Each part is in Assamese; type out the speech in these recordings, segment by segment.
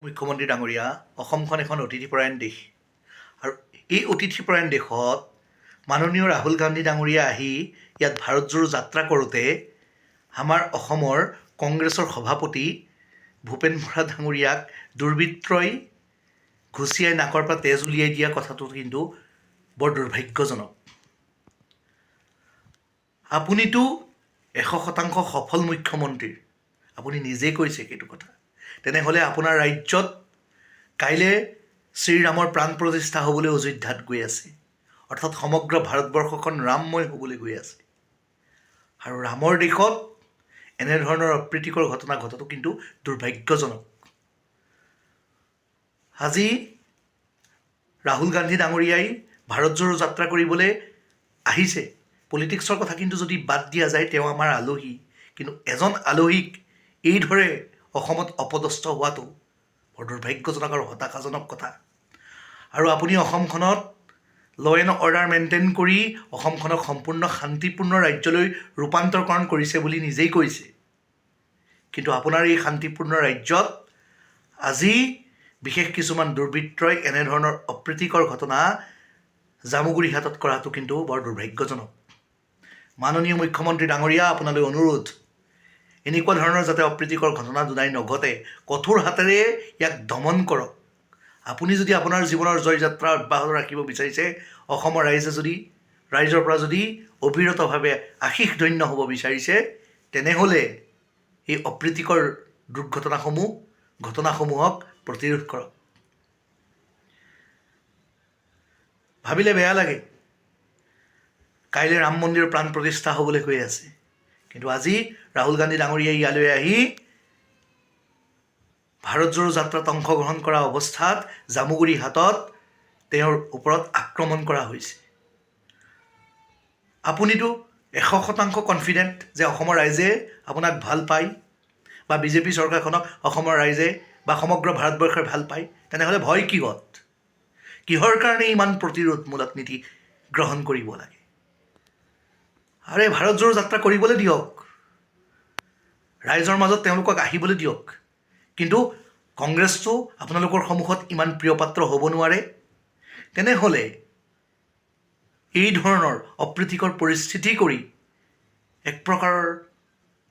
মুখ্যমন্ত্ৰী ডাঙৰীয়া, অসমখন এখন অতিথিপৰায়ণ দেশ আৰু এই অতিথিপৰায়ণ দেশত মাননীয় ৰাহুল গান্ধী ডাঙৰীয়া আহি ইয়াত ভাৰত জোড়ো যাত্ৰা কৰোঁতে আমাৰ অসমৰ কংগ্ৰেছৰ সভাপতি ভূপেন বৰা ডাঙৰীয়াক দুৰ্বৃত্তই ঘুচিয়াই নাকৰ পৰা তেজ উলিয়াই দিয়া কথাটো কিন্তু বৰ দুৰ্ভাগ্যজনক। আপুনিতো 100% সফল মুখ্যমন্ত্ৰী, আপুনি নিজেই কৈছে সেইটো কথা। তেনেহ'লে আপোনাৰ ৰাজ্যত কাইলৈ শ্ৰীৰামৰ প্ৰাণ প্ৰতিষ্ঠা হ'বলৈ অযোধ্যাত গৈ আছে, অৰ্থাৎ সমগ্ৰ ভাৰতবৰ্ষখন ৰামময় হ'বলৈ গৈ আছে। আৰু ৰামৰ দেশত এনেধৰণৰ অপ্ৰীতিকৰ ঘটনা ঘটাটো কিন্তু দুৰ্ভাগ্যজনক। আজি ৰাহুল গান্ধী ডাঙৰীয়াই ভাৰত জোড়ো যাত্ৰা কৰিবলৈ আহিছে। পলিটিক্সৰ কথা কিন্তু যদি বাদ দিয়া যায়, তেওঁ আমাৰ আলহী, কিন্তু এজন আলহীক এইদৰে অসমত অপদস্থ হোৱাটো বৰ দুৰ্ভাগ্যজনক আৰু হতাশাজনক কথা। আৰু আপুনি অসমখনত ল' এণ্ড অৰ্ডাৰ মেইনটেইন কৰি অসমখনক সম্পূৰ্ণ শান্তিপূৰ্ণ ৰাজ্যলৈ ৰূপান্তৰকৰণ কৰিছে বুলি নিজেই কৈছে, কিন্তু আপোনাৰ এই শান্তিপূৰ্ণ ৰাজ্যত আজি বিশেষ কিছুমান দুৰ্বৃত্তই এনেধৰণৰ অপ্ৰীতিকৰ ঘটনা জামুগুৰি হাটত কৰাটো কিন্তু বৰ দুৰ্ভাগ্যজনক। মাননীয় মুখ্যমন্ত্ৰী ডাঙৰীয়া, আপোনালৈ অনুৰোধ, এনেকুৱা ধৰণৰ যাতে অপ্ৰীতিকৰ ঘটনা দুনাই নঘটে, কঠোৰ হাতেৰে ইয়াক দমন কৰক। আপুনি যদি আপোনাৰ জীৱনৰ জয়যাত্ৰা অব্যাহত ৰাখিব বিচাৰিছে, অসমৰ ৰাইজৰ পৰা যদি অবিৰতভাৱে আশীষ ধন্য হ'ব বিচাৰিছে, তেনেহ'লে এই অপ্ৰীতিকৰ ঘটনাসমূহক প্ৰতিৰোধ কৰক। ভাবিলে বেয়া লাগে, কাইলৈ ৰাম মন্দিৰৰ প্ৰাণ প্ৰতিষ্ঠা হ'বলৈ গৈ আছে, কিন্তু আজি ৰাহুল গান্ধী ডাঙৰীয়াই ইয়ালৈ আহি ভাৰত জোড়ো যাত্ৰাত অংশগ্ৰহণ কৰা অৱস্থাত জামুগুৰি হাটত তেওঁৰ ওপৰত আক্ৰমণ কৰা হৈছে। আপুনিতো 100% কনফিডেণ্ট যে অসমৰ ৰাইজে আপোনাক ভাল পায়, বা বিজেপি চৰকাৰখনক অসমৰ ৰাইজে বা সমগ্ৰ ভাৰতবৰ্ষই ভাল পায়, তেনেহ'লে ভয় কিহত? কিহৰ কাৰণে ইমান প্ৰতিৰোধমূলক নীতি গ্ৰহণ কৰিব লাগে? আৰে ভাৰত জোড়ো যাত্ৰা কৰিবলৈ দিয়ক, ৰাইজৰ মাজত তেওঁলোকক আহিবলৈ দিয়ক, কিন্তু কংগ্ৰেছটো আপোনালোকৰ সন্মুখত ইমান প্ৰিয়পাত্ৰ হ'ব নোৱাৰে। তেনেহ'লে এই ধৰণৰ অপ্ৰীতিকৰ পৰিস্থিতি কৰি এক প্ৰকাৰৰ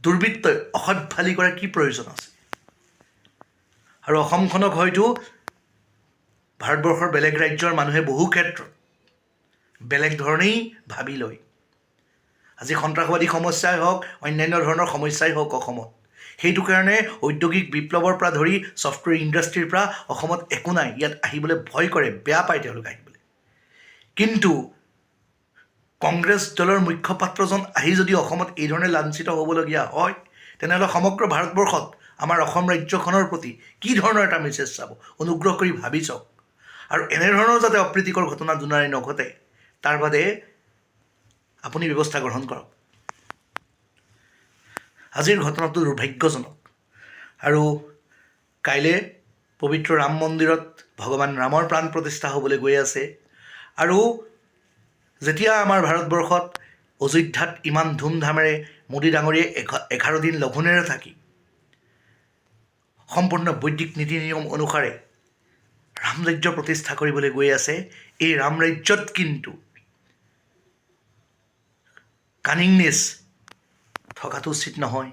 দুৰ্বৃত্তই অসভ্যালি কৰাৰ কি প্ৰয়োজন আছে? আৰু অসমখনক হয়তো ভাৰতবৰ্ষৰ বেলেগ ৰাজ্যৰ মানুহে বহু ক্ষেত্ৰত বেলেগ ধৰণেই ভাবি লয়। আজি সন্ত্ৰাসবাদী সমস্যাই হওক, অন্যান্য ধৰণৰ সমস্যাই হওক অসমত, সেইটো কাৰণে ঔদ্যোগিক বিপ্লৱৰ পৰা ধৰি ছফ্টৱেৰ ইণ্ডাষ্ট্ৰীৰ পৰা অসমত একো নাই, ইয়াত আহিবলৈ ভয় কৰে, বেয়া পায় তেওঁলোক আহিবলৈ। কিন্তু কংগ্ৰেছ দলৰ মুখ্যপাত্ৰজন আহি যদি অসমত এই ধৰণে লাঞ্ছিত হ'বলগীয়া হয়, তেনেহ'লে সমগ্ৰ ভাৰতবৰ্ষত আমাৰ অসম ৰাজ্যখনৰ প্ৰতি কি ধৰণৰ এটা মেছেজ চাব? অনুগ্ৰহ কৰি ভাবি চাওক। আৰু এনেধৰণৰ যাতে অপ্ৰীতিকৰ ঘটনা দুনাই নঘটে, তাৰ বাদে আপুনি ব্যৱস্থা গ্ৰহণ কৰক। আজিৰ ঘটনাটো দুৰ্ভাগ্যজনক। আৰু কাইলৈ পবিত্ৰ ৰাম মন্দিৰত ভগৱান ৰামৰ প্ৰাণ প্ৰতিষ্ঠা হ'বলৈ গৈ আছে। আৰু যেতিয়া আমাৰ ভাৰতবৰ্ষত অযোধ্যাত ইমান ধুমধামেৰে মোদী ডাঙৰীয়াই 11 দিন লঘোণেৰে থাকি সম্পূৰ্ণ বৈদিক নীতি নিয়ম অনুসাৰে ৰাম ৰাজ্য প্ৰতিষ্ঠা কৰিবলৈ গৈ আছে, এই ৰাম ৰাজ্যত কিন্তু কানিংনেছ থকাটো উচিত নহয়,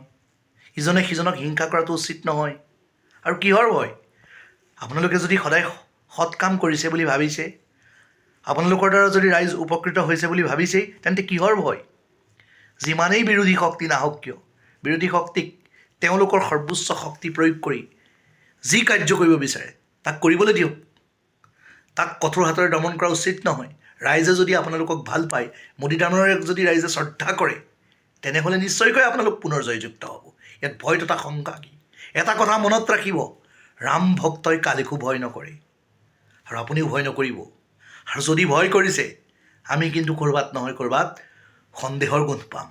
ইজনে সিজনক হিংসা কৰাটো উচিত নহয়। আৰু কিহৰ ভয়? আপোনালোকে যদি সদায় সৎ কাম কৰিছে বুলি ভাবিছে, আপোনালোকৰ দ্বাৰা যদি ৰাইজ উপকৃত হৈছে বুলি ভাবিছেই, তেন্তে কিহৰ ভয়? যিমানেই বিৰোধী শক্তি নাহক কিয়, বিৰোধী শক্তিক তেওঁলোকৰ সৰ্বোচ্চ শক্তি প্ৰয়োগ কৰি যি কাৰ্য কৰিব বিচাৰে তাক কৰিবলৈ দিয়ক। তাক কঠোৰ হাতেৰে দমন কৰা উচিত নহয়। ৰাইজে যদি আপোনালোকক ভাল পায়, মোদী ডাঙৰীয়াক যদি ৰাইজে শ্ৰদ্ধা কৰে, তেনেহ'লে নিশ্চয়কৈ আপোনালোক পুনৰ জয়যুক্ত হ'ব। ইয়াত ভয় তথা শংকা কি? এটা কথা মনত ৰাখিব, ৰাম ভক্তই কালিকো ভয় নকৰে, আৰু আপুনিও ভয় নকৰিব। আৰু যদি ভয় কৰিছে, আমি কিন্তু ক'ৰবাত নহয় ক'ৰবাত সন্দেহৰ গোন্ধ পাম,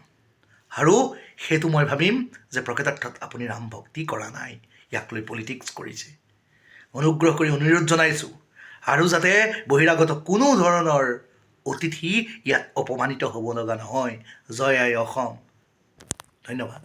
আৰু সেইটো মই ভাবিম যে প্ৰকৃতাৰ্থত আপুনি ৰাম ভক্তি কৰা নাই, ইয়াক লৈ পলিটিক্স কৰিছে। অনুগ্ৰহ কৰি অনুৰোধ জনাইছোঁ, আৰু যাতে বহিৰাগত কোনো ধৰণৰ অতিথি ইয়াত অপমানিত হ'ব লগা নহয়। জয় আই অসম। ধন্যবাদ।